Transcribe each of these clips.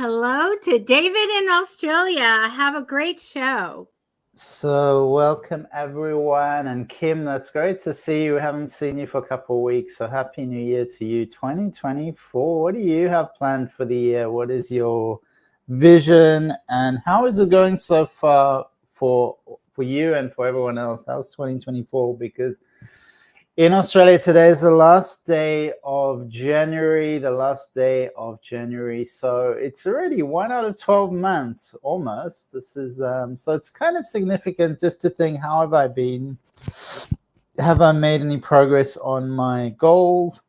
Hello to David in Australia. Have a great show. So welcome everyone, and Kim, that's great to see you. We haven't seen you for a couple of weeks, so happy new year to you. 2024, what do you have planned for the year? What is your vision, and how is it going so far for you and for everyone else? How's 2024? Because in Australia today is the last day of January, So it's already 1 out of 12 months, almost. This is so it's kind of significant just to think, how have I been? Have I made any progress on my goals?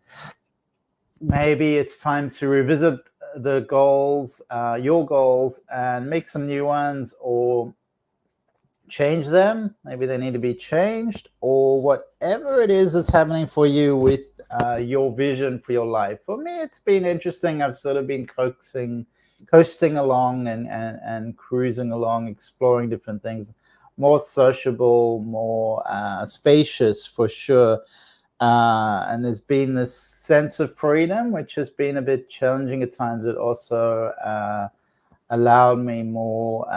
Maybe it's time to revisit the goals, your goals, and make some new ones, or change them. Maybe they need to be changed, or whatever it is that's happening for you with your vision for your life. For me, it's been interesting. I've sort of been coasting along and cruising along, exploring different things, more sociable, more spacious for sure. And there's been this sense of freedom, which has been a bit challenging at times, but also allowed me more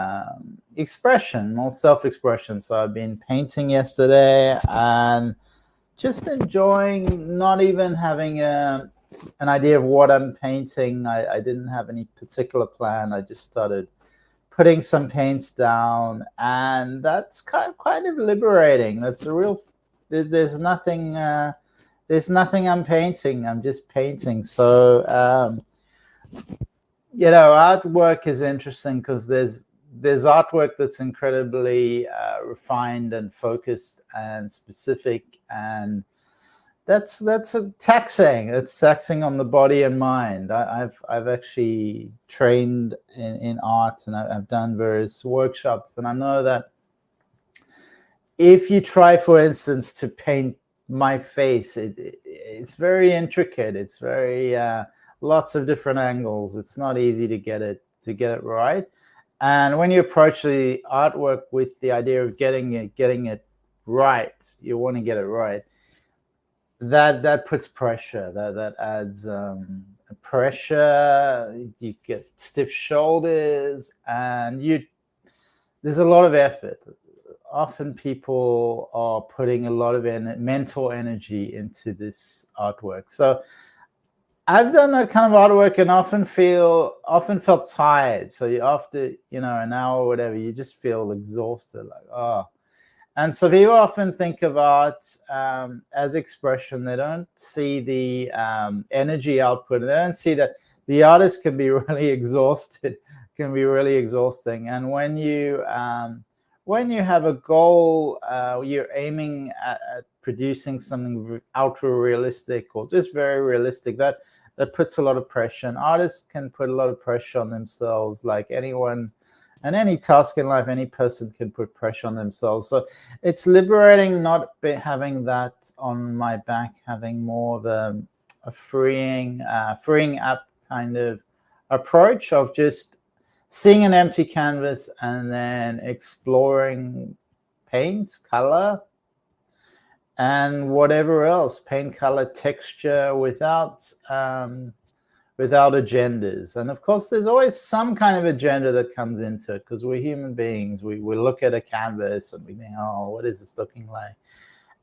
expression, more self-expression. So I've been painting yesterday and just enjoying, not even having an idea of what I'm painting. I didn't have any particular plan. I just started putting some paints down, and that's kind of liberating. That's a real, there's nothing I'm painting. I'm just painting. So artwork is interesting because there's artwork that's incredibly refined and focused and specific, and that's taxing. It's taxing on the body and mind. I've actually trained in art, and I've done various workshops, and I know that if you try, for instance, to paint my face, it's very intricate. It's very lots of different angles. It's not easy to get it right. And when you approach the artwork with the idea of getting it right, you want to get it right. That puts pressure. That adds pressure. You get stiff shoulders, and there's a lot of effort. Often people are putting a lot of mental energy into this artwork. So I've done that kind of artwork and often felt tired. So after an hour or whatever, you just feel exhausted, like, oh. And so people often think of art as expression. They don't see the energy output. They don't see that the artist can be really exhausted, can be really exhausting. And when you have a goal, you're aiming at producing something ultra realistic or just very realistic, that puts a lot of pressure. And artists can put a lot of pressure on themselves, like anyone, and any task in life, any person can put pressure on themselves. So it's liberating not having that on my back, having more of a freeing up kind of approach of just seeing an empty canvas and then exploring paint, color, and whatever else, paint, color, texture, without agendas. And of course, there's always some kind of agenda that comes into it, because we're human beings. We look at a canvas and we think, oh, what is this looking like?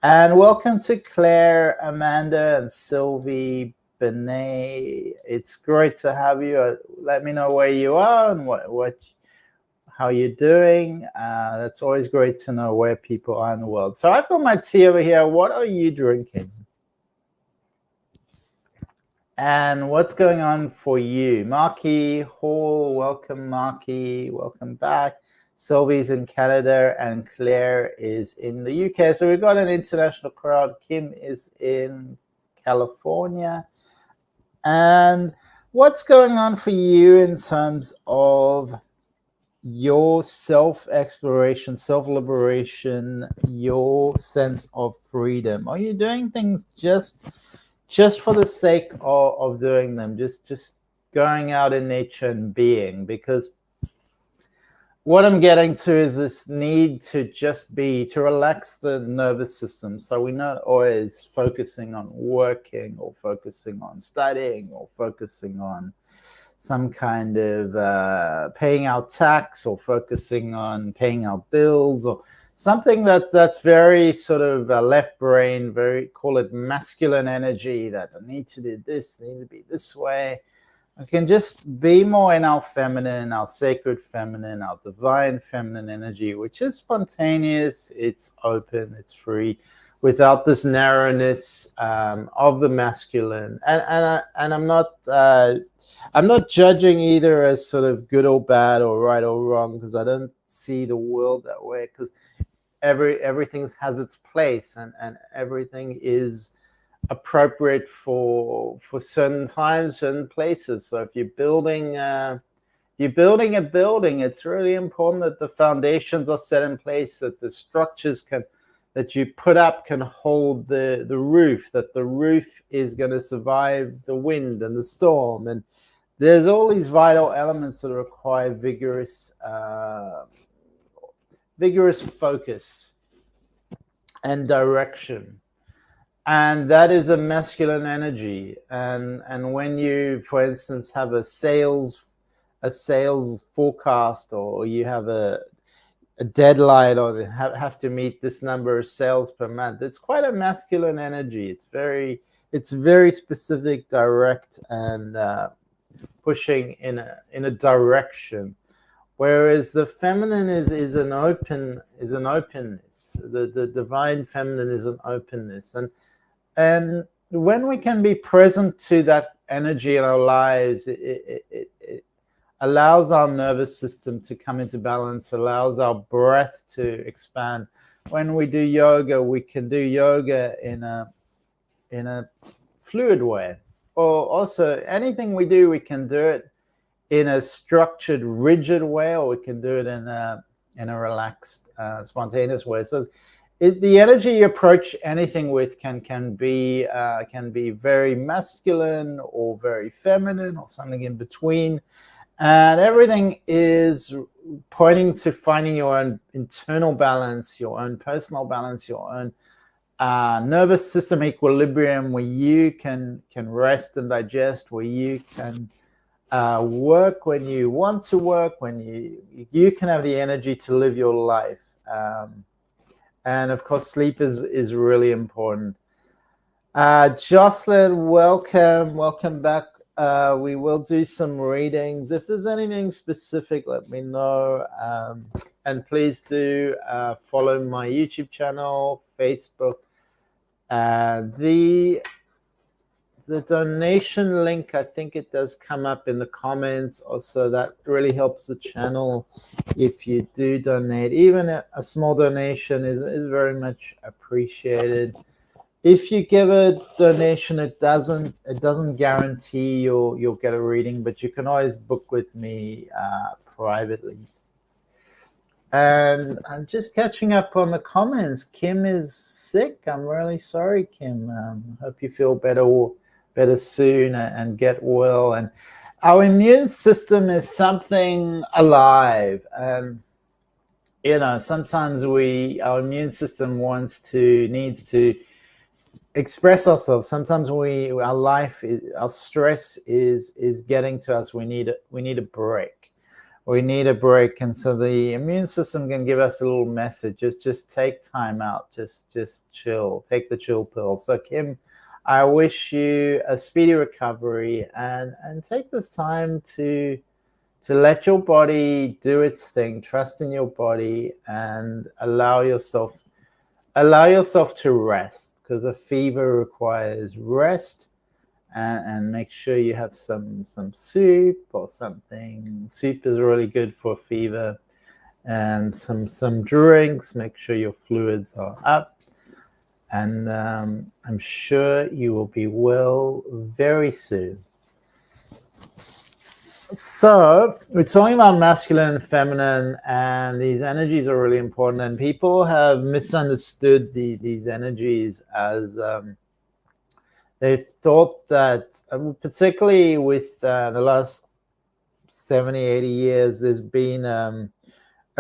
And welcome to Claire, Amanda, and Sylvie, Benet. It's great to have you. Let me know where you are and how you're doing. That's always great to know where people are in the world. So I've got my tea over here. What are you drinking? And what's going on for you? Marky Hall, welcome, Marky. Welcome back. Sylvie's in Canada and Claire is in the UK. So we've got an international crowd. Kim is in California. And what's going on for you in terms of your self-exploration, self-liberation, your sense of freedom? Are you doing things just for the sake of doing them, just going out in nature and being? Because what I'm getting to is this need to just be, to relax the nervous system. So we're not always focusing on working or focusing on studying or focusing on some kind of paying our tax, or focusing on paying our bills, or something that's very sort of left brain, very, call it masculine energy, that I need to do this, need to be this way. We can just be more in our feminine, our sacred feminine, our divine feminine energy, which is spontaneous, it's open, it's free, without this narrowness of the masculine. And I'm not judging either as sort of good or bad or right or wrong, because I don't see the world that way, because everything has its place, and everything is appropriate for certain times, certain places. So if you're building a building, it's really important that the foundations are set in place, that the structures that you put up can hold the roof, that the roof is going to survive the wind and the storm. And there's all these vital elements that require vigorous focus and direction. And that is a masculine energy. And when you, for instance, have a sales forecast, or you have a deadline, or have to meet this number of sales per month, it's quite a masculine energy. It's very specific, direct, and pushing in a direction. Whereas the feminine is an openness. The divine feminine is an openness. And when we can be present to that energy in our lives, it allows our nervous system to come into balance, allows our breath to expand. When we do yoga, we can do yoga in a fluid way. Or also, anything we do, we can do it in a structured, rigid way, or we can do it in a relaxed, spontaneous way. So the energy you approach anything with can be very masculine or very feminine, or something in between. And everything is pointing to finding your own internal balance, your own personal balance, your own nervous system equilibrium, where you can rest and digest, where you can work when you want to work, when you can have the energy to live your life. And of course, sleep is really important. Jocelyn, welcome back. We will do some readings. If there's anything specific, let me know. And please do follow my YouTube channel, Facebook. The donation link, I think it does come up in the comments. Also, that really helps the channel if you do donate. Even a small donation is very much appreciated. If you give a donation, it doesn't guarantee you'll get a reading, but you can always book with me privately. And I'm just catching up on the comments. Kim is sick. I'm really sorry, Kim. Hope you feel better soon and get well. And our immune system is something alive, and sometimes our immune system needs to express ourselves. Sometimes our stress is getting to us. We need a break. And so the immune system can give us a little message. Just take time out. Just chill. Take the chill pill. So Kim, I wish you a speedy recovery, and take this time to let your body do its thing. Trust in your body and allow yourself to rest, because a fever requires rest. And make sure you have some soup or something. Soup is really good for fever. And some drinks. Make sure your fluids are up. And I'm sure you will be well very soon. So we're talking about masculine and feminine, and these energies are really important. And people have misunderstood these energies as they thought that, particularly with the last 70, 80 years, there's been a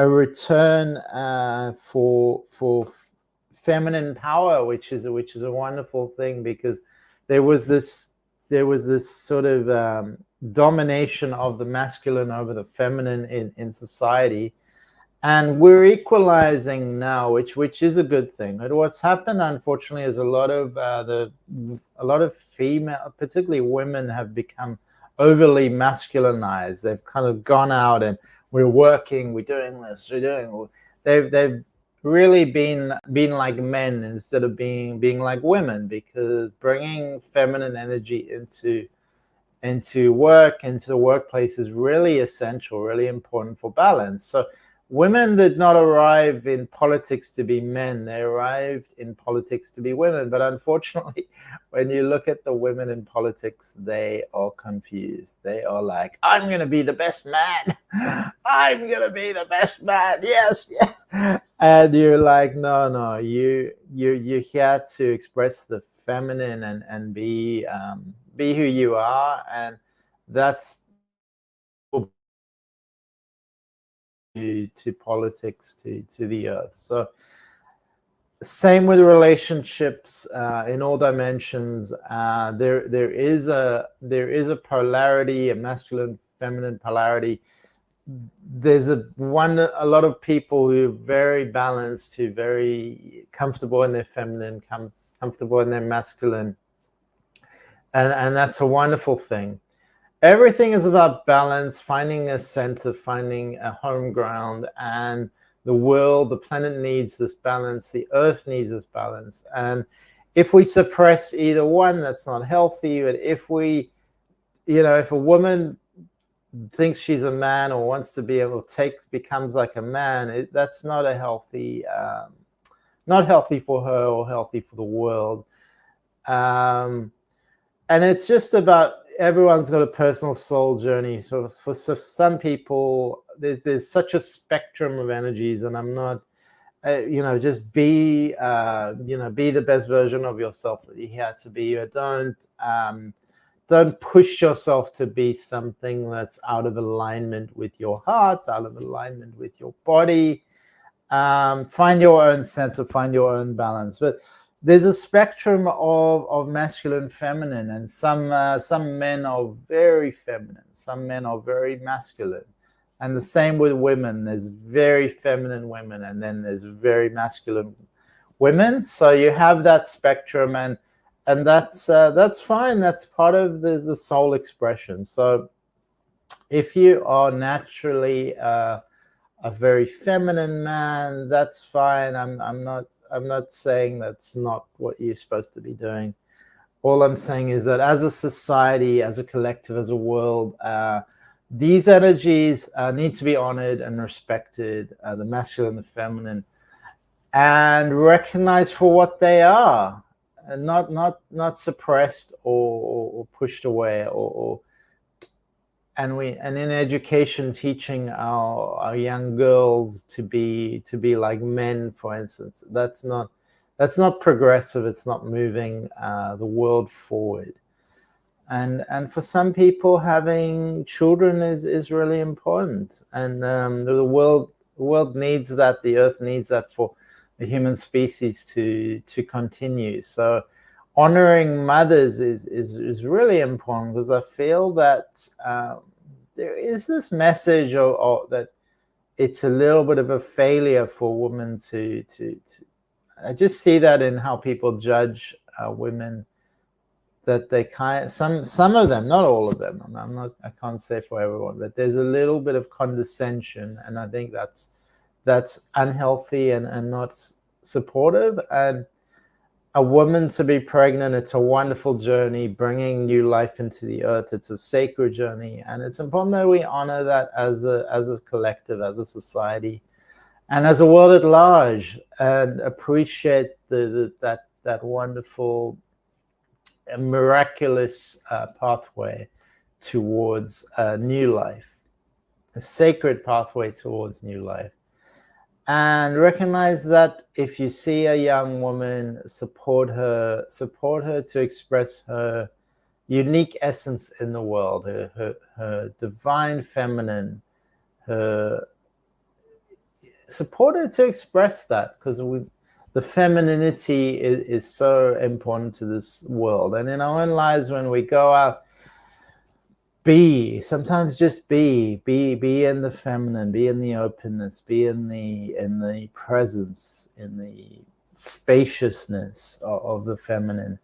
return for feminine power, which is a wonderful thing, because there was this sort of domination of the masculine over the feminine in society. And we're equalizing now, which is a good thing. But what's happened, unfortunately, is a lot of female, particularly women, have become overly masculinized. They've kind of gone out and we're working, we're doing this, we're doing. They've really been like men instead of being like women, because bringing feminine energy into work, into the workplace, is really essential, really important for balance. So women did not arrive in politics to be men. They arrived in politics to be women. But unfortunately, when you look at the women in politics, they are confused. They are like, I'm going to be the best man. I'm going to be the best man. Yes, yeah. And you're like, no, you're here to express the feminine and be who you are. And that's to politics, to the earth. So same with relationships in all dimensions. There is a polarity, a masculine feminine polarity. There's a lot of people who are very balanced, who are very comfortable in their feminine, comfortable in their masculine, and that's a wonderful thing. Everything is about balance, finding a center, finding a home ground, and the world, the planet needs this balance, the earth needs this balance. And if we suppress either one, that's not healthy. But if if a woman thinks she's a man or wants to be able to becomes like a man, that's not a healthy, not healthy for her or healthy for the world. And it's just about, everyone's got a personal soul journey. So for some people, there's such a spectrum of energies, and I'm not, just be the best version of yourself that you have to be. Don't push yourself to be something that's out of alignment with your heart, out of alignment with your body. Find your own center, find your own balance. But there's a spectrum of masculine, feminine, and some men are very feminine, some men are very masculine, and the same with women. There's very feminine women, and then there's very masculine women. So you have that spectrum, and that's fine. That's part of the soul expression. So if you are naturally a very feminine man, that's fine. I'm not saying that's not what you're supposed to be doing. All I'm saying is that as a society, as a collective, as a world, these energies need to be honored and respected, the masculine, the feminine, and recognized for what they are, and not suppressed or pushed away and in education, teaching our young girls to be like men, for instance, that's not progressive. It's not moving the world forward. And for some people, having children is really important, and the world needs that. The earth needs that for the human species to continue. So honoring mothers is really important, because I feel that there is this message of that it's a little bit of a failure for women to I just see that in how people judge women, that they some of them, not all of them, I can't say for everyone, but there's a little bit of condescension, and I think that's unhealthy and not supportive. And a woman to be pregnant, it's a wonderful journey, bringing new life into the earth. It's a sacred journey, and it's important that we honor that as a collective, as a society, and as a world at large, and appreciate that wonderful, miraculous pathway towards new life, a sacred pathway towards new life. And recognize that if you see a young woman, support her to express her unique essence in the world, her divine feminine, support her to express that, because the femininity is so important to this world. And in our own lives, when we go out, sometimes just be in the feminine, be in the openness, be in the presence, in the spaciousness of the feminine.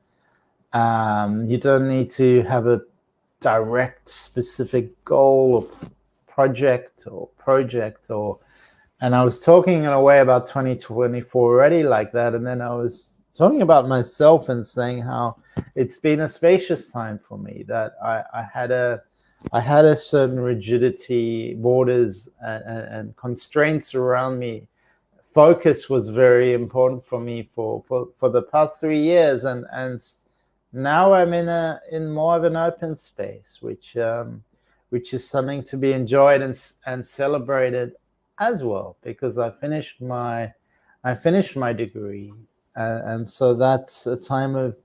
You don't need to have a direct specific goal or project, and I was talking in a way about 2024 already like that, and then I was talking about myself and saying how it's been a spacious time for me, that I had a certain rigidity, borders, and constraints around me. Focus was very important for me for the past 3 years, and now I'm in more of an open space, which is something to be enjoyed and celebrated as well, because I finished my degree, and so that's a time of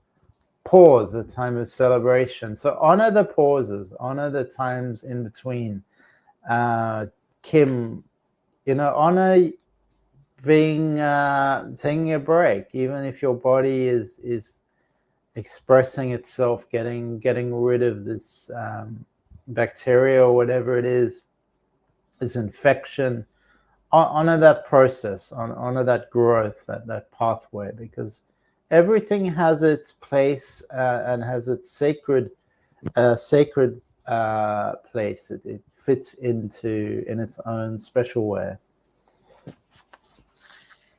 pause, a time of celebration. So honor the pauses, honor the times in between. Kim, honor being taking a break, even if your body is expressing itself, getting rid of this bacteria or whatever it is, this infection. Honor that process, honor that growth, that pathway, because everything has its place and has its sacred place. It fits in its own special way.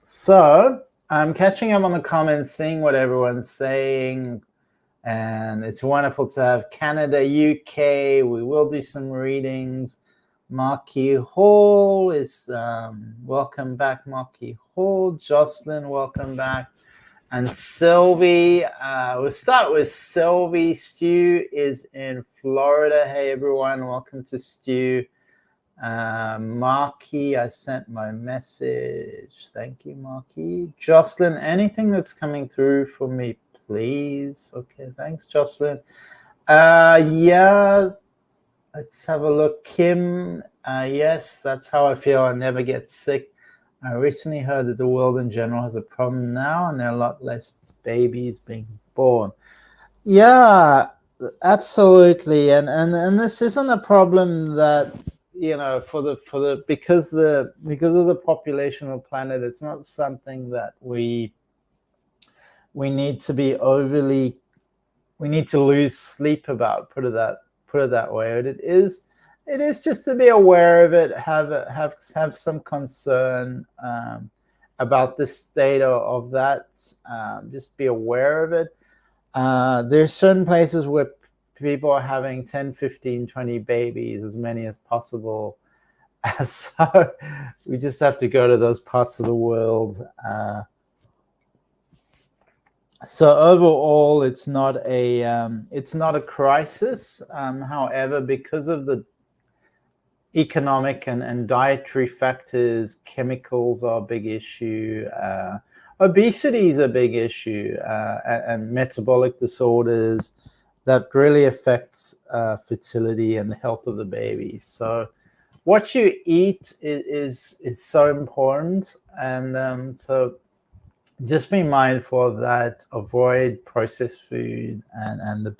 So I'm catching up on the comments, seeing what everyone's saying, and it's wonderful to have Canada, UK. We will do some readings. Marky Hall is welcome back, Marky Hall. Jocelyn, welcome back. And Sylvie, we'll start with Sylvie. Stu is in Florida. Hey everyone, welcome to Stu. Marky, I sent my message. Thank you, Marky. Jocelyn, anything that's coming through for me, please? Okay, thanks, Jocelyn. Yeah, let's have a look. Kim, yes, that's how I feel. I never get sick. I recently heard that the world in general has a problem now, and there are a lot less babies being born. Yeah, absolutely. And this isn't a problem that, because of the population of the planet, it's not something that we need to be overly, we need to lose sleep about, put it that way. It is just to be aware of it, have some concern about the state of that. Just be aware of it. There's certain places where people are having 10, 15, 20 babies, as many as possible. So we just have to go to those parts of the world. So overall, it's not a crisis. However, because of the economic and dietary factors, chemicals are a big issue. Obesity is a big issue, and metabolic disorders that really affects fertility and the health of the baby. So what you eat is so important, and so just be mindful of that. Avoid processed food and the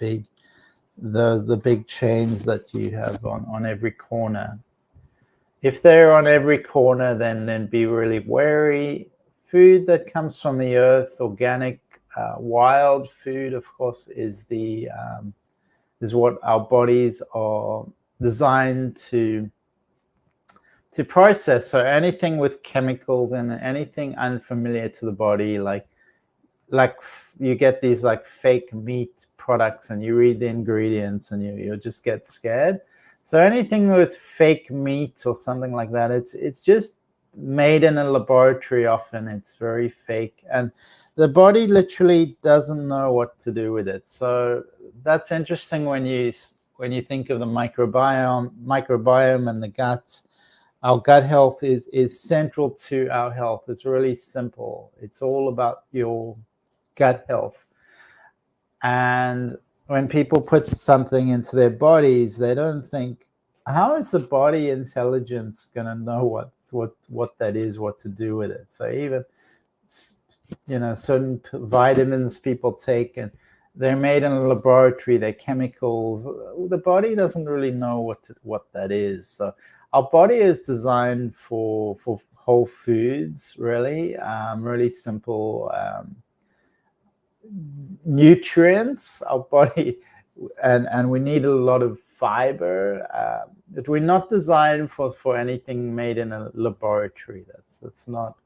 big chains that you have on every corner. If they're on every corner, then be really wary. Food that comes from the earth, organic, wild food, of course, is what our bodies are designed to process. So anything with chemicals and anything unfamiliar to the body, like you get these like fake meat products and you read the ingredients and you'll just get scared. So anything with fake meat or something like that, it's just made in a laboratory. Often it's very fake, and the body literally doesn't know what to do with it. So that's interesting when you think of the microbiome and the gut. Our gut health is central to our health. It's really simple. It's all about your gut health. And when people put something into their bodies, they don't think, how is the body intelligence going to know what that is, what to do with it? So even, certain vitamins people take, and they're made in a laboratory, they're chemicals. The body doesn't really know what that is. So our body is designed for whole foods, really, really simple nutrients. Our body, and we need a lot of fiber. But we're not designed for anything made in a laboratory. That's not.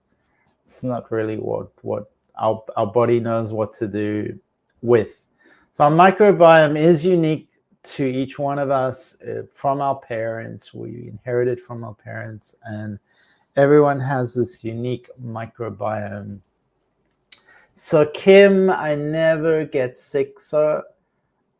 It's not really what our body knows what to do with. So our microbiome is unique to each one of us from our parents. We inherited from our parents, and everyone has this unique microbiome. So Kim, I never get sick. So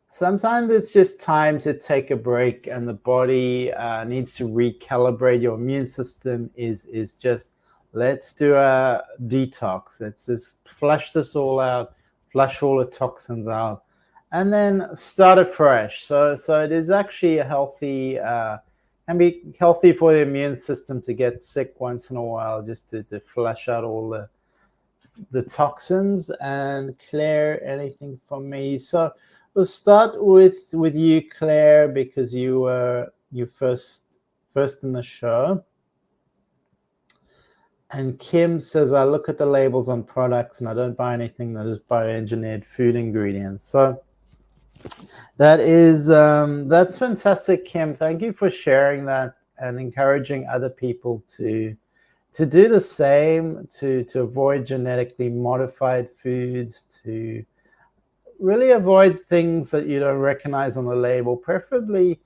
sometimes it's just time to take a break, and the body needs to recalibrate. Your immune system is just, let's do a detox. Let's just flush this all out, flush all the toxins out, and then start afresh. So it is actually a healthy, can be healthy for the immune system to get sick once in a while, just to flush out all the toxins. And Claire, anything from me? So we'll start with you, Claire, because you were first in the show. And Kim says, I look at the labels on products and I don't buy anything that is bioengineered food ingredients. So that is that's fantastic, Kim. Thank you for sharing that and encouraging other people to do the same, to avoid genetically modified foods, to really avoid things that you don't recognize on the label, preferably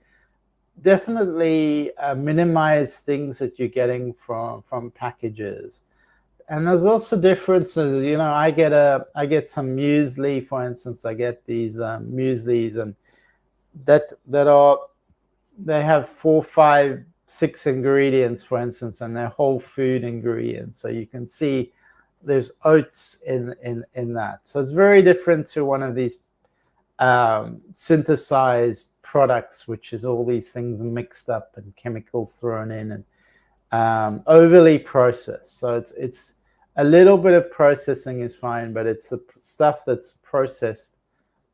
definitely minimize things that you're getting from packages. And there's also differences. You know, I get some muesli, for instance. I get these mueslis, and they have 4, 5, 6 ingredients, for instance, and they're whole food ingredients. So you can see there's oats in that. So it's very different to one of these synthesized products, which is all these things mixed up and chemicals thrown in and overly processed. So it's a little bit of processing is fine, but it's the stuff that's processed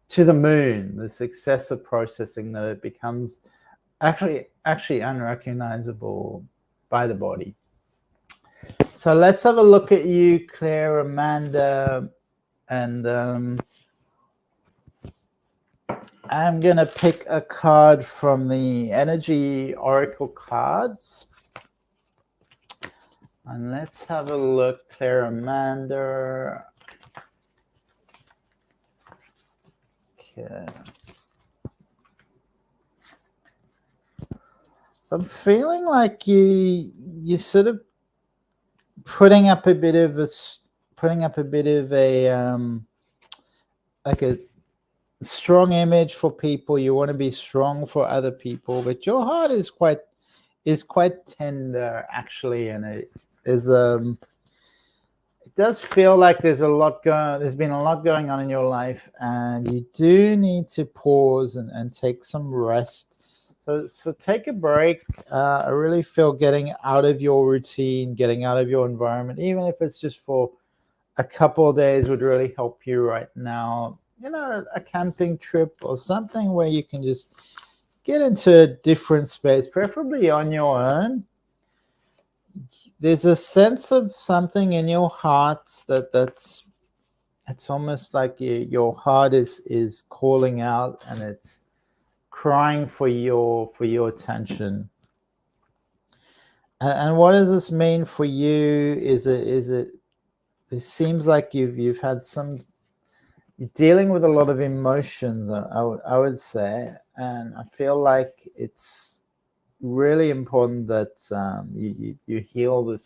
to the moon, this excessive processing, that it becomes actually unrecognizable by the body. So let's have a look at you, Claire, Amanda, and I'm going to pick a card from the Energy Oracle cards. And let's have a look, Claire, Amanda. Okay. So I'm feeling like you sort of putting up a bit of a like a strong image for people. You want to be strong for other people, but your heart is quite tender, actually, and it does feel like there's been a lot going on in your life, and you do need to pause and take some rest. So take a break. I really feel getting out of your routine, getting out of your environment, even if it's just for a couple of days, would really help you right now. You know, a camping trip or something where you can just get into a different space, preferably on your own. There's a sense of something in your heart it's almost like your heart is calling out, and it's crying for your attention. And what does this mean for you? It seems like you've had you're dealing with a lot of emotions, I would say, and I feel like it's really important that you heal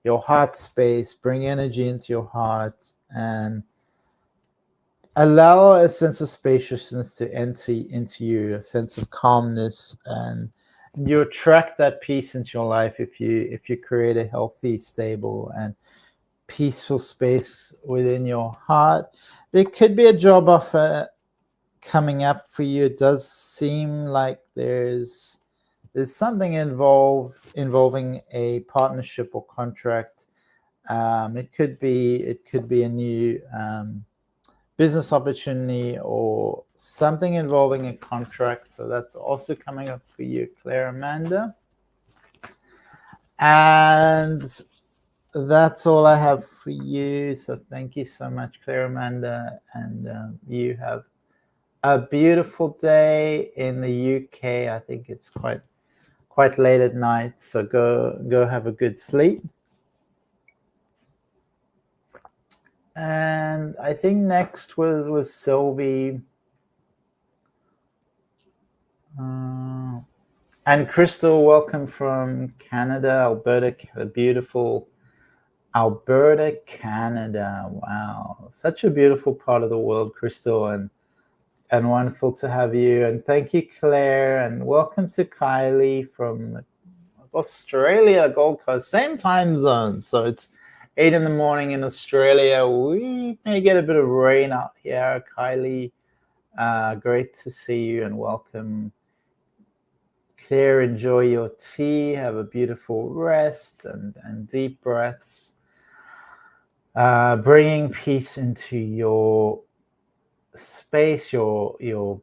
your heart space, bring energy into your heart, and allow a sense of spaciousness to enter into you, a sense of calmness, and you attract that peace into your life if you create a healthy, stable, and peaceful space within your heart. There could be a job offer coming up for you. It does seem like there's something involving a partnership or contract. It could be a new business opportunity or something involving a contract. So that's also coming up for you, Claire Amanda. And that's all I have for you. So thank you so much, Claire Amanda. And you have a beautiful day in the UK. I think it's quite late at night. So go have a good sleep. And I think next was Sylvie. And Crystal, welcome from Canada, Alberta, the beautiful Alberta, Canada. Wow, such a beautiful part of the world, Crystal, and wonderful to have you. And thank you, Claire, and welcome to Kylie from Australia, Gold Coast, same time zone. So it's 8 in the morning in Australia. We may get a bit of rain out here, Kylie. Great to see you and welcome. Claire, enjoy your tea. Have a beautiful rest and deep breaths. Bringing peace into your space, your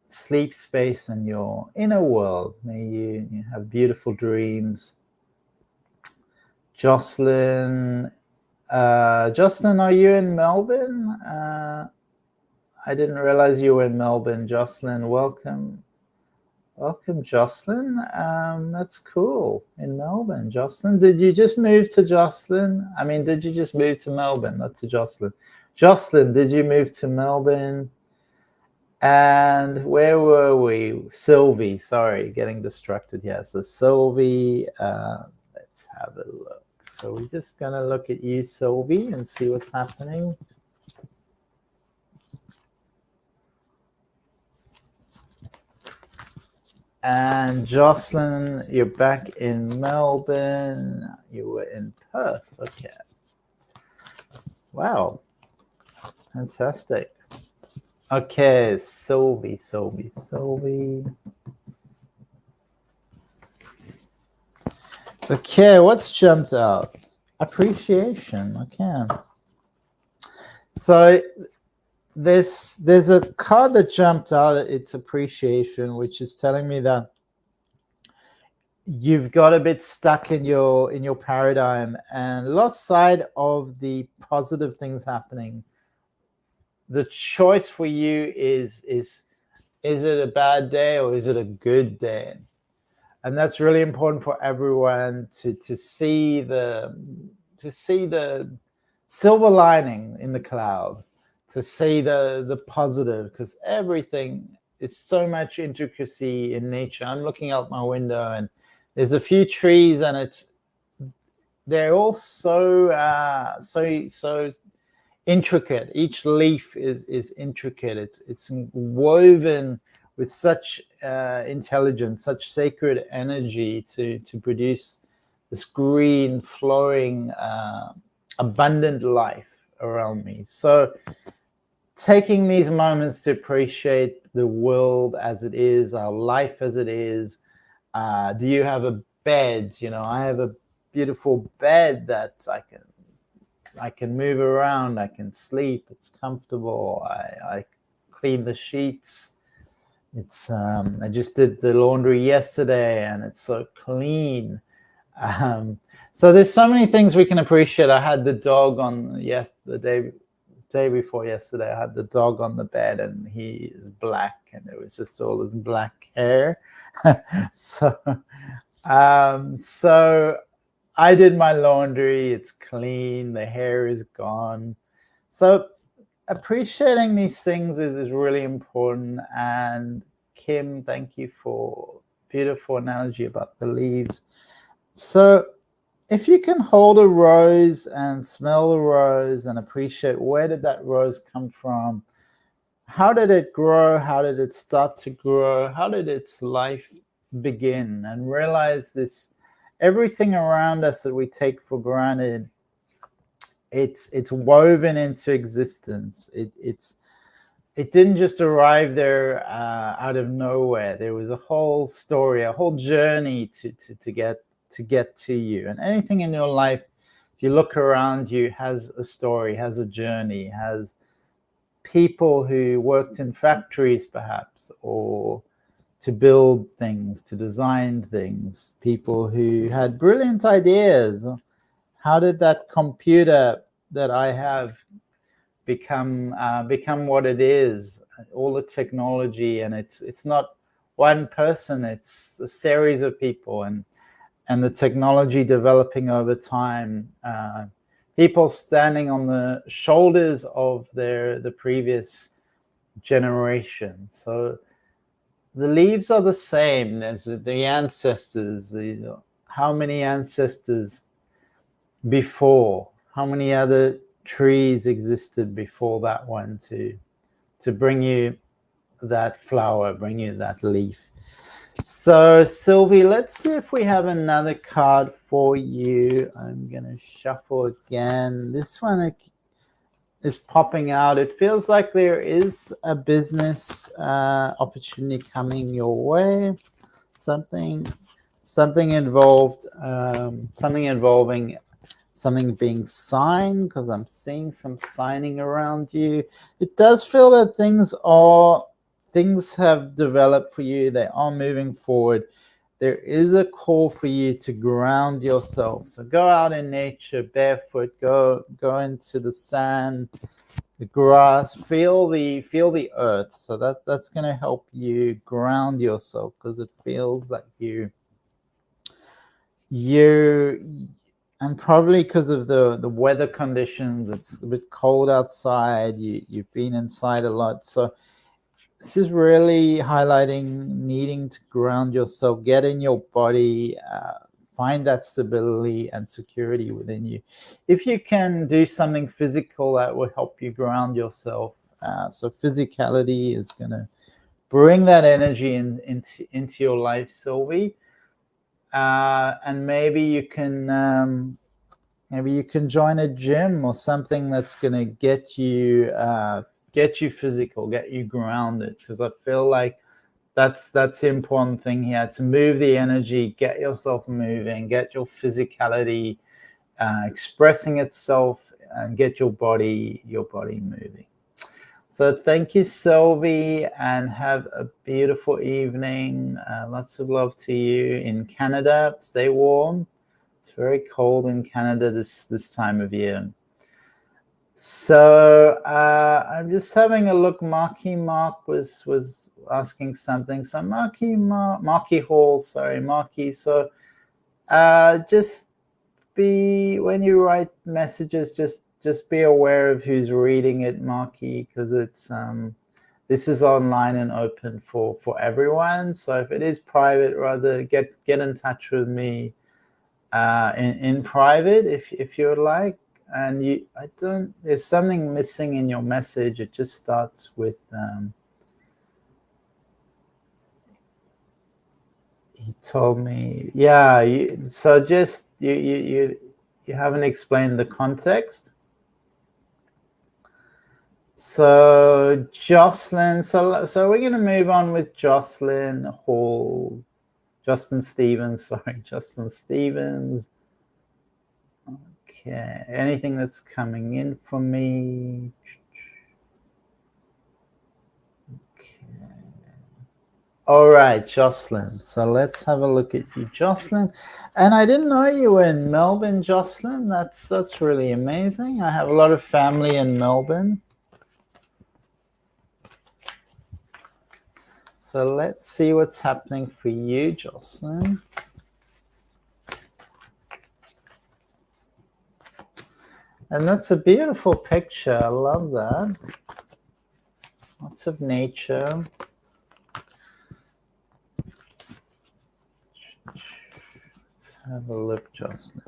sleep space and your inner world. May you have beautiful dreams. Jocelyn, Jocelyn, are you in Melbourne? I didn't realize you were in Melbourne. Jocelyn, welcome. Welcome, Jocelyn. That's cool. In Melbourne. Jocelyn, did you just move to Jocelyn? I mean, did you just move to Melbourne, not to Jocelyn? Jocelyn, did you move to Melbourne? And where were we? Sylvie, sorry, getting distracted here. So Sylvie, let's have a look. So we're just gonna look at you, Sylvie, and see what's happening. And Jocelyn, you're back in Melbourne. You were in Perth. Okay. Wow. Fantastic. Okay, Sylvie. Okay, what's jumped out? Appreciation. Okay. So there's a card that jumped out. It's appreciation, which is telling me that you've got a bit stuck in your paradigm and lost sight of the positive things happening. The choice for you is it a bad day or is it a good day? And that's really important for everyone to see the silver lining in the cloud, to see the positive, because everything is so much intricacy in nature. I'm looking out my window and there's a few trees and they're all so intricate. Each leaf is intricate. It's woven with such intelligence, such sacred energy to produce this green, flowing, abundant life around me. So taking these moments to appreciate the world as it is, our life as it is. Do you have a bed? You know, I have a beautiful bed that I can move around, I can sleep, it's comfortable, I clean the sheets. It's I just did the laundry yesterday and it's so clean. So there's so many things we can appreciate. I had the dog on the day before yesterday. I had the dog on the bed and he is black and it was just all this black hair. So I did my laundry, it's clean, the hair is gone. So appreciating these things is really important. And Kim, thank you for beautiful analogy about the leaves. So if you can hold a rose and smell the rose and appreciate where did that rose come from? How did it grow? How did it start to grow? How did its life begin? And realize this, everything around us that we take for granted, it's woven into existence. It didn't just arrive there out of nowhere. There was a whole story, a whole journey to get to you. And anything in your life, if you look around you, has a story, has a journey, has people who worked in factories perhaps, or to build things, to design things, people who had brilliant ideas. How did that computer that I have become what it is? All the technology, and it's not one person, it's a series of people, and the technology developing over time. People standing on the shoulders of the previous generation. So the leaves are the same as the ancestors. How many ancestors before? How many other trees existed before that one to bring you that flower, bring you that leaf? So Sylvie, let's see if we have another card for you. I'm gonna shuffle again. This one is popping out. It feels like there is a business opportunity coming your way. Something involved, something involving something being signed, because I'm seeing some signing around you. It does feel that things have developed for you. They are moving forward. There is a call for you to ground yourself. So go out in nature barefoot, go into the sand, the grass, feel the earth. So that's going to help you ground yourself, because it feels like you and probably because of the weather conditions, it's a bit cold outside. You've been inside a lot. So this is really highlighting needing to ground yourself, get in your body, find that stability and security within you. If you can do something physical, that will help you ground yourself. So physicality is going to bring that energy into your life, Sylvie. And maybe you can join a gym or something that's going to get you physical, get you grounded, because I feel like that's the important thing here, to move the energy, get yourself moving, get your physicality expressing itself, and get your body moving. So thank you, Sylvie, and have a beautiful evening. Lots of love to you in Canada. Stay warm. It's very cold in Canada this time of year. So I'm just having a look. Mark was asking something. So Marky Hall, sorry, Marky. So just when you write messages, just be aware of who's reading it, Marky, because it's this is online and open for everyone. So if it is private, rather get in touch with me in private if you'd like. And there's something missing in your message. It just starts with he told me, yeah, you haven't explained the context. So Jocelyn, so we're going to move on with Jocelyn Hall. Justin Stevens. Okay, anything that's coming in for me? Okay. All right, Jocelyn. So let's have a look at you, Jocelyn. And I didn't know you were in Melbourne, Jocelyn. That's really amazing. I have a lot of family in Melbourne. So let's see what's happening for you, Jocelyn. And that's a beautiful picture. I love that. Lots of nature. Let's have a look, Jocelyn.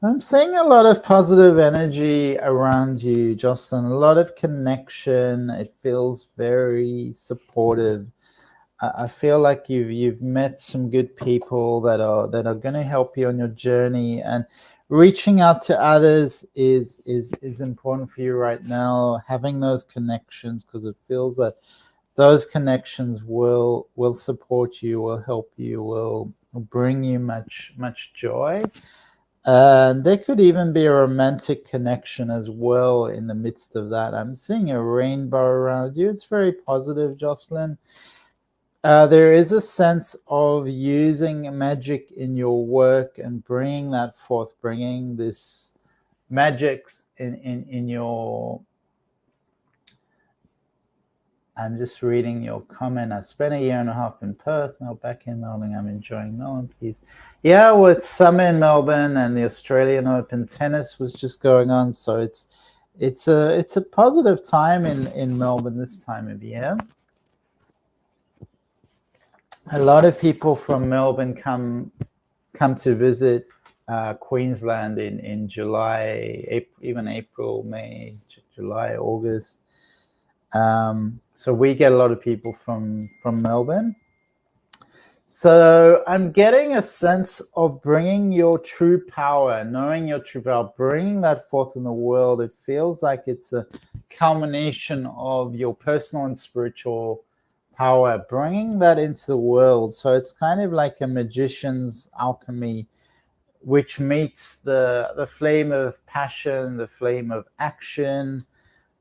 I'm seeing a lot of positive energy around you, Jocelyn. A lot of connection. It feels very supportive. I feel like you've met some good people that are going to help you on your journey, and reaching out to others is important for you right now. Having those connections, because it feels that those connections will support you, will help you, will bring you much joy. And there could even be a romantic connection as well in the midst of that. I'm seeing a rainbow around you. It's very positive, Jocelyn. There is a sense of using magic in your work and bringing that forth, bringing this magics in your... I'm just reading your comment. I spent a year and a half in Perth, now back in Melbourne. I'm enjoying Melbourne, please. Yeah, well, it's summer in Melbourne, and the Australian Open tennis was just going on, so it's a positive time in Melbourne this time of year. A lot of people from Melbourne come to visit Queensland in July, even April, May, July, August. So we get a lot of people from Melbourne. So I'm getting a sense of bringing your true power, knowing your true power, bringing that forth in the world. It feels like it's a culmination of your personal and spiritual power, bringing that into the world. So it's kind of like a magician's alchemy, which meets the flame of passion, the flame of action,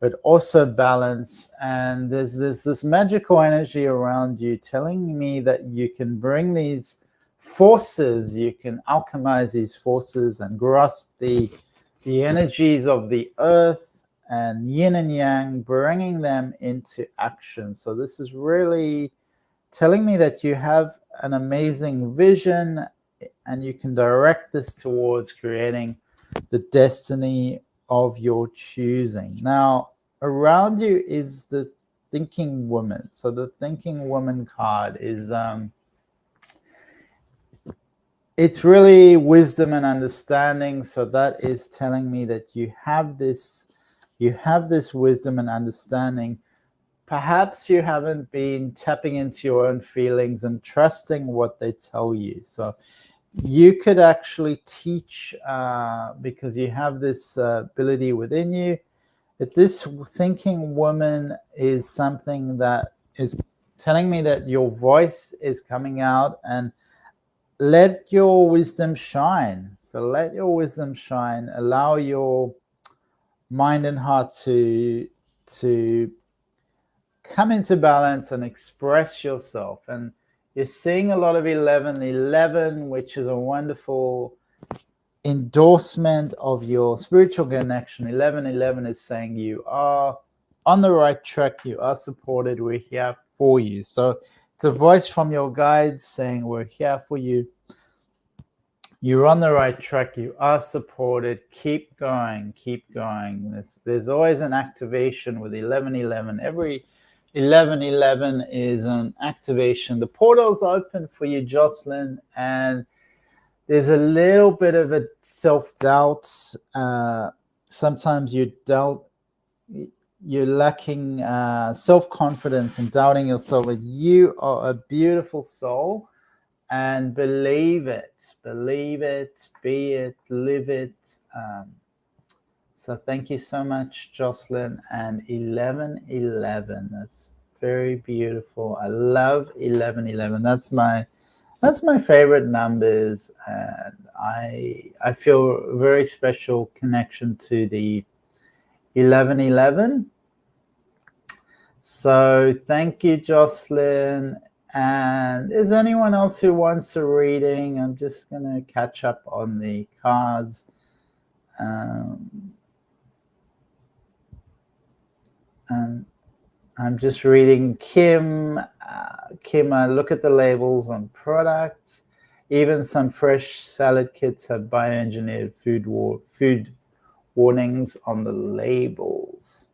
but also balance. And there's this magical energy around you telling me that you can bring these forces, you can alchemize these forces and grasp the energies of the earth and yin and yang, bringing them into action. So this is really telling me that you have an amazing vision and you can direct this towards creating the destiny of your choosing. Now, around you is the thinking woman. So the thinking woman card is it's really wisdom and understanding. So that is telling me that you have this wisdom and understanding. Perhaps you haven't been tapping into your own feelings and trusting what they tell you. So you could actually teach because you have this ability within you. That this thinking woman is something that is telling me that your voice is coming out, and let your wisdom shine. So let your wisdom shine. Allow your mind and heart to come into balance and express yourself. And you're seeing a lot of 1111, which is a wonderful endorsement of your spiritual connection. 1111 is saying you are on the right track, you are supported, we're here for you. So it's a voice from your guides saying we're here for you, you're on the right track, you are supported, keep going, keep going. There's always an activation with 1111. Every 1111 is an activation. The portal's open for you, Jocelyn, and there's a little bit of a self-doubt. Sometimes you're lacking self-confidence and doubting yourself, but you are a beautiful soul, and believe it, be it, live it. So thank you so much, Jocelyn. And 1111, that's very beautiful. I love 1111. That's my favorite numbers, and I feel a very special connection to the 1111. So thank you, Jocelyn. And is anyone else who wants a reading? I'm just going to catch up on the cards. I'm just reading Kim. Kim, look at the labels on products. Even some fresh salad kits have bioengineered food warnings on the labels.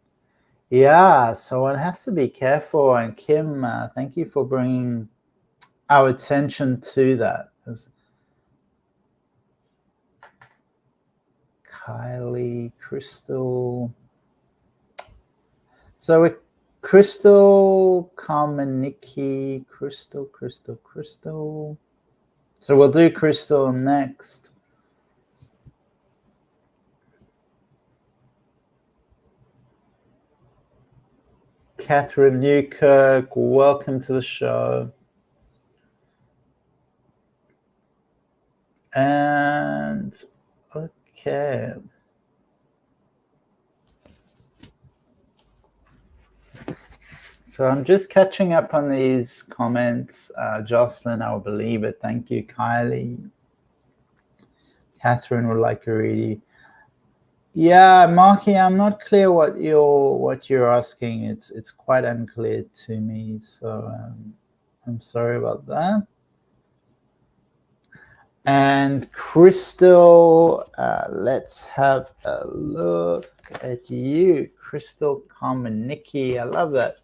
Yeah, so one has to be careful. And Kim, thank you for bringing our attention to that. Kylie, Crystal. So we're Crystal, Carmeniki, Crystal. So we'll do Crystal next. Catherine Newkirk. Welcome to the show. And okay. So I'm just catching up on these comments. Jocelyn, I'll believe it. Thank you, Kylie. Catherine would like a reading. Yeah, Marky, I'm not clear what you're asking. It's quite unclear to me, so I'm sorry about that. And Crystal, let's have a look at you, Crystal Carmenicki. I love that.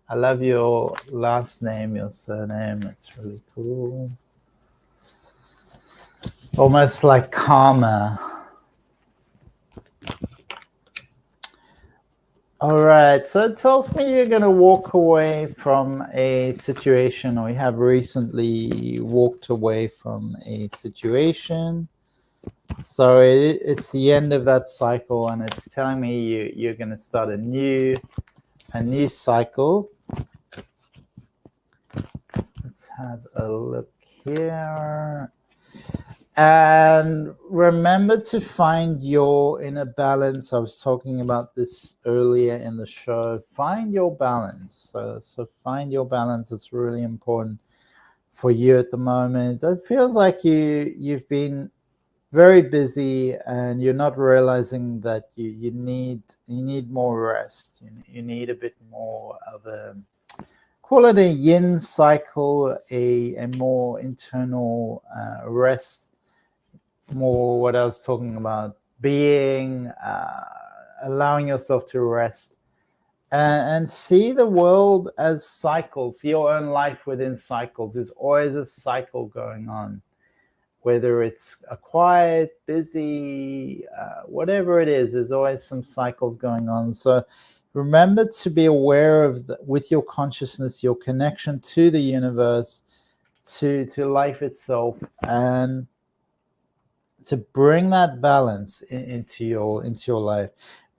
I love your last name, your surname. It's really cool. It's almost like karma. All right, so it tells me you're going to walk away from a situation, or you have recently walked away from a situation. So it's the end of that cycle, and it's telling me you're going to start a new cycle. Let's have a look here. And remember to find your inner balance. I was talking about this earlier in the show. Find your balance. So find your balance. It's really important for you at the moment. It feels like you've been very busy and you're not realizing that you need more rest. You need a bit more of a, call it a yin cycle, a more internal rest. More what I was talking about, being, allowing yourself to rest and see the world as cycles. Your own life within cycles. There's always a cycle going on, whether it's a quiet, busy, whatever it is, there's always some cycles going on. So remember to be aware of with your consciousness, your connection to the universe, to life itself, and to bring that balance into your life.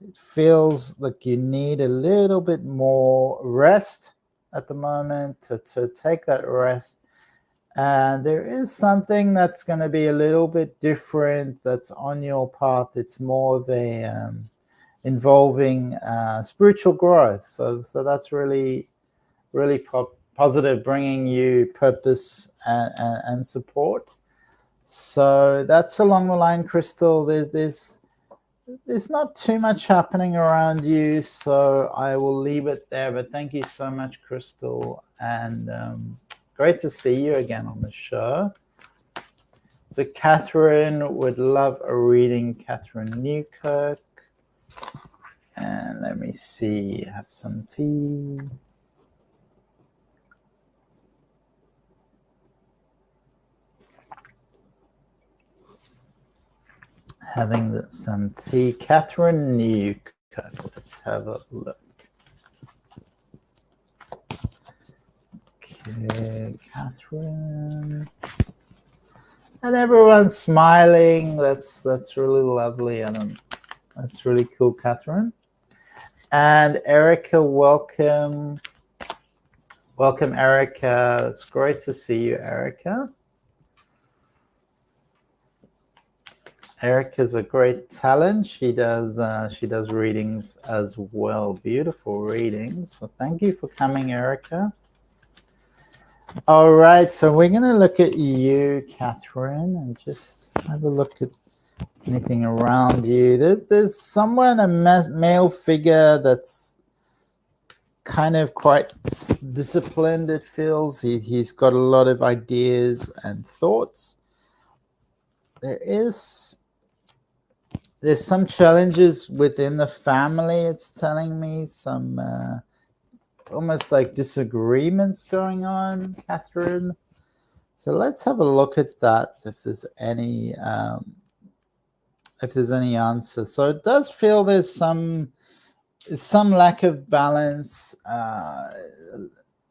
It feels like you need a little bit more rest at the moment to take that rest. And there is something that's going to be a little bit different that's on your path. It's more of a involving spiritual growth. So that's really positive, bringing you purpose and support. So that's along the line, Crystal. There's not too much happening around you, so I will leave it there. But thank you so much, Crystal, and great to see you again on the show. So Catherine would love a reading. Catherine Newkirk, and let me see. Have some tea. Having some tea. Catherine Newkirk. Let's have a look. Okay, Catherine. And everyone's smiling. That's really lovely. That's really cool, Catherine. And Erica, welcome. Welcome, Erica. It's great to see you, Erica. Erica's a great talent. She does readings as well. Beautiful readings. So thank you for coming, Erica. All right, so we're going to look at you, Catherine, and just have a look at anything around you. There's someone, a male figure that's kind of quite disciplined, it feels. He's got a lot of ideas and thoughts. There's some challenges within the family, it's telling me, some almost like disagreements going on, Catherine. So let's have a look at that, if there's any answer. So it does feel there's some lack of balance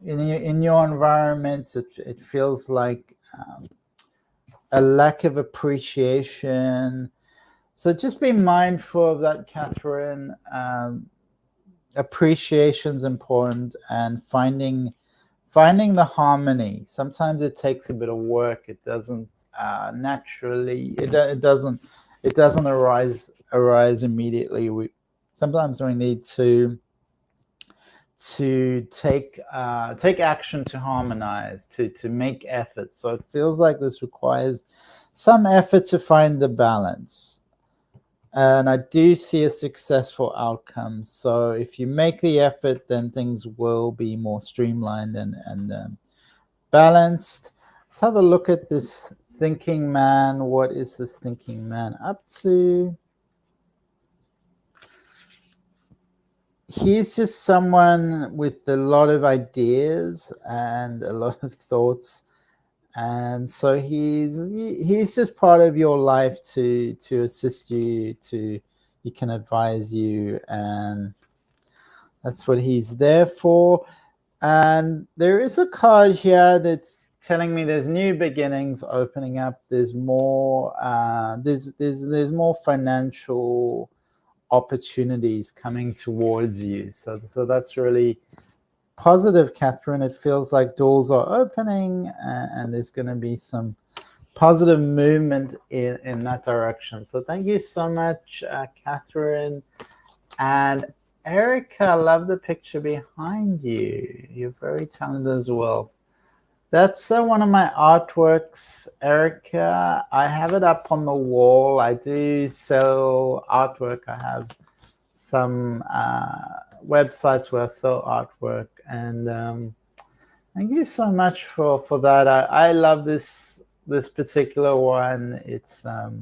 in your environment. It feels like a lack of appreciation. So just be mindful of that, Catherine. appreciation's important, and finding the harmony. Sometimes it takes a bit of work. It doesn't naturally. It doesn't arise immediately. Sometimes we need to take action to harmonize, to make effort. So it feels like this requires some effort to find the balance. And I do see a successful outcome. So if you make the effort, then things will be more streamlined and balanced. Let's have a look at this thinking man. What is this thinking man up to? He's just someone with a lot of ideas and a lot of thoughts, and so he's just part of your life to assist you, he can advise you, and that's what he's there for. And there is a card here that's telling me there's new beginnings opening up. There's more there's more financial opportunities coming towards you. So that's really positive, Catherine. It feels like doors are opening, and there's going to be some positive movement in that direction. So thank you so much, Catherine. And Erica, I love the picture behind you. You're very talented as well. That's one of my artworks, Erica. I have it up on the wall. I do sell artwork. I have some websites where I sell artwork. And thank you so much for that. I love this particular one. It's up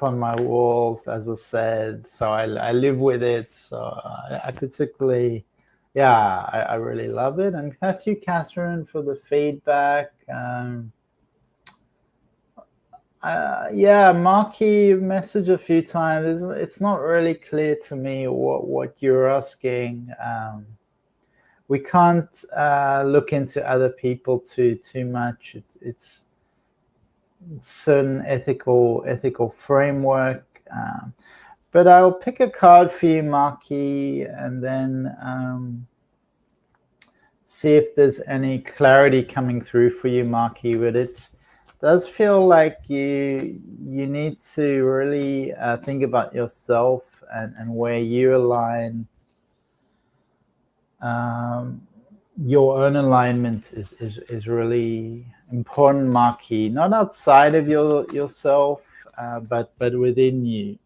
on my walls, as I said. So I live with it. So I particularly... yeah, I really love it. And thank you, Catherine, for the feedback. Yeah, Marky messaged a few times. It's not really clear to me what you're asking. We can't look into other people too much. It's certain ethical framework. But I'll pick a card for you, Marky, and then see if there's any clarity coming through for you, Marky. But it does feel like you need to really think about yourself and where you align. Your own alignment is really important, Marky. Not outside of yourself, but within you.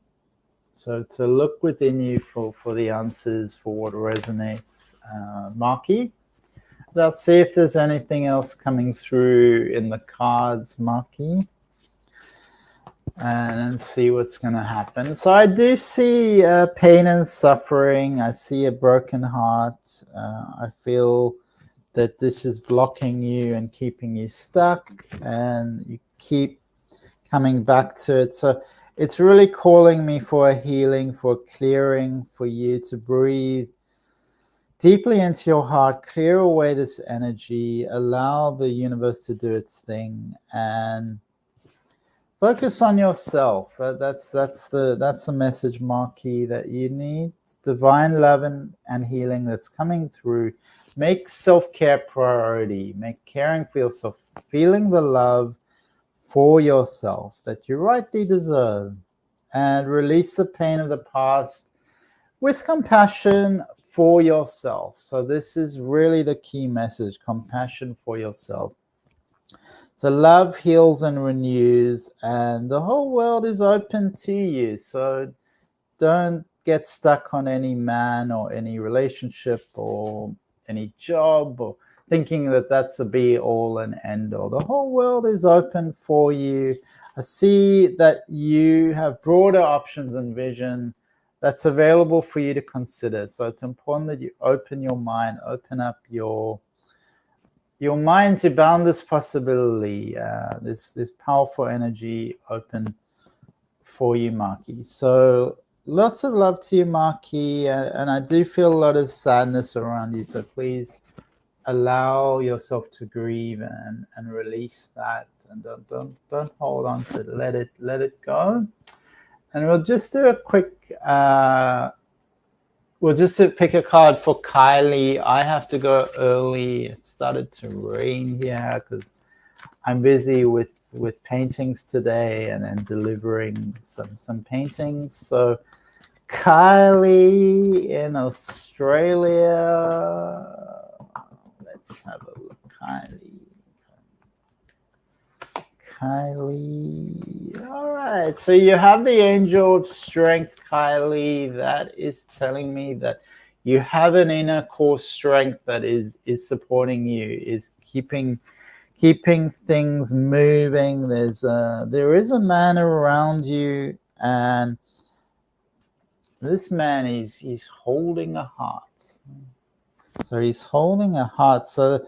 So to look within you for the answers, for what resonates, Marky. I'll see if there's anything else coming through in the cards, Marky, and see what's going to happen. So I do see pain and suffering. I see a broken heart. I feel that this is blocking you and keeping you stuck, and you keep coming back to it. So it's really calling me for a healing, for a clearing, for you to breathe deeply into your heart, clear away this energy, allow the universe to do its thing, and focus on yourself. That's the message, Marky, that you need. Divine love and healing that's coming through. Make self-care priority. Make caring for yourself, feeling the love for yourself that you rightly deserve, and release the pain of the past with compassion for yourself. So this is really the key message, compassion for yourself. So love heals and renews, and the whole world is open to you. So don't get stuck on any man or any relationship or any job, or thinking that that's the be all and end all. The whole world is open for you. I see that you have broader options and vision that's available for you to consider. So it's important that you open your mind, open up your mind to boundless possibility. This powerful energy open for you, Marky. So lots of love to you, Marky, and I do feel a lot of sadness around you. So please allow yourself to grieve and release that, and don't hold on to it. Let it go. And we'll just do a quick Well, just to pick a card for Kylie, I have to go early. It started to rain here because I'm busy with paintings today and then delivering some paintings. So Kylie in Australia. Let's have a look. Kylie. All right. So you have the angel of strength, Kylie. That is telling me that you have an inner core strength that is supporting you, is keeping things moving. There is a man around you, and this man he's holding a heart. So he's holding a heart. So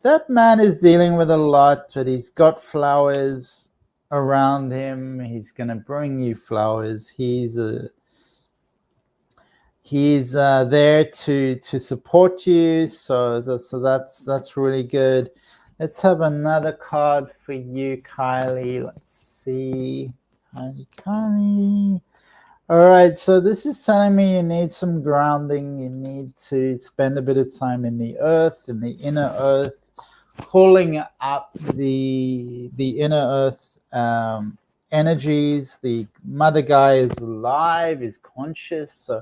that man is dealing with a lot, but he's got flowers around him. He's going to bring you flowers. He's there to support you. So that's really good. Let's have another card for you, Kylie. Let's see. Kylie. All right, so this is telling me you need some grounding. You need to spend a bit of time in the earth, in the inner earth, pulling up the inner earth energies. The Mother Gaia is alive, is conscious. So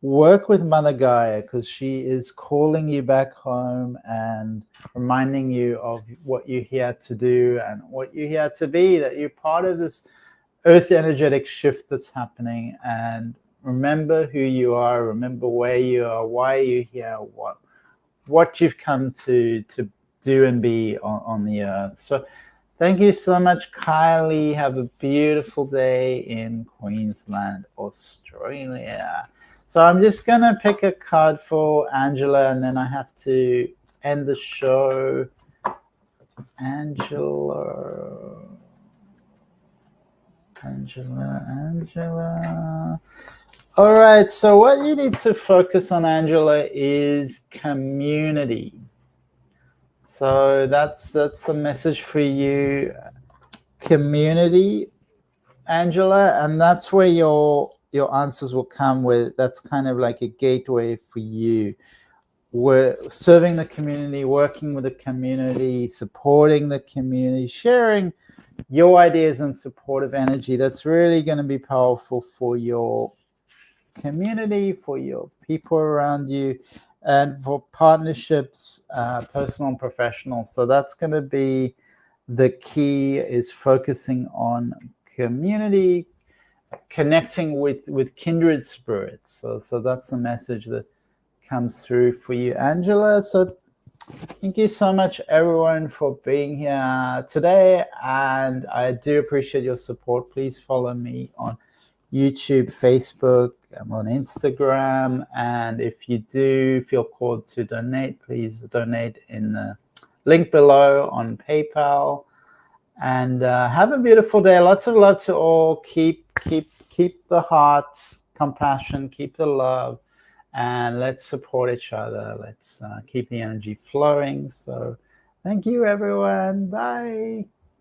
work with Mother Gaia because she is calling you back home and reminding you of what you're here to do and what you're here to be, that you're part of this earth energetic shift that's happening. And remember who you are, remember where you are, why you're here, what you've come to do and be on the earth. So thank you so much, Kylie. Have a beautiful day in Queensland, Australia. So I'm just gonna pick a card for Angela, and then I have to end the show. Angela. All right, so what you need to focus on, Angela, is community. So that's the message for you, community, Angela, and that's where your answers will come with. That's kind of like a gateway for you. We're serving the community, working with the community, supporting the community, sharing your ideas and supportive energy. That's really going to be powerful for your community, for your people around you, and for partnerships, personal and professional. So that's going to be the key, is focusing on community, connecting with kindred spirits. So that's the message that comes through for you, Angela. So thank you so much, everyone, for being here today, and I do appreciate your support. Please follow me on YouTube, Facebook, I'm on Instagram, and if you do feel called to donate, please donate in the link below on PayPal. And have a beautiful day. Lots of love to all. Keep the heart, compassion, keep the love, and let's support each other. Let's keep the energy flowing. So thank you, everyone. Bye.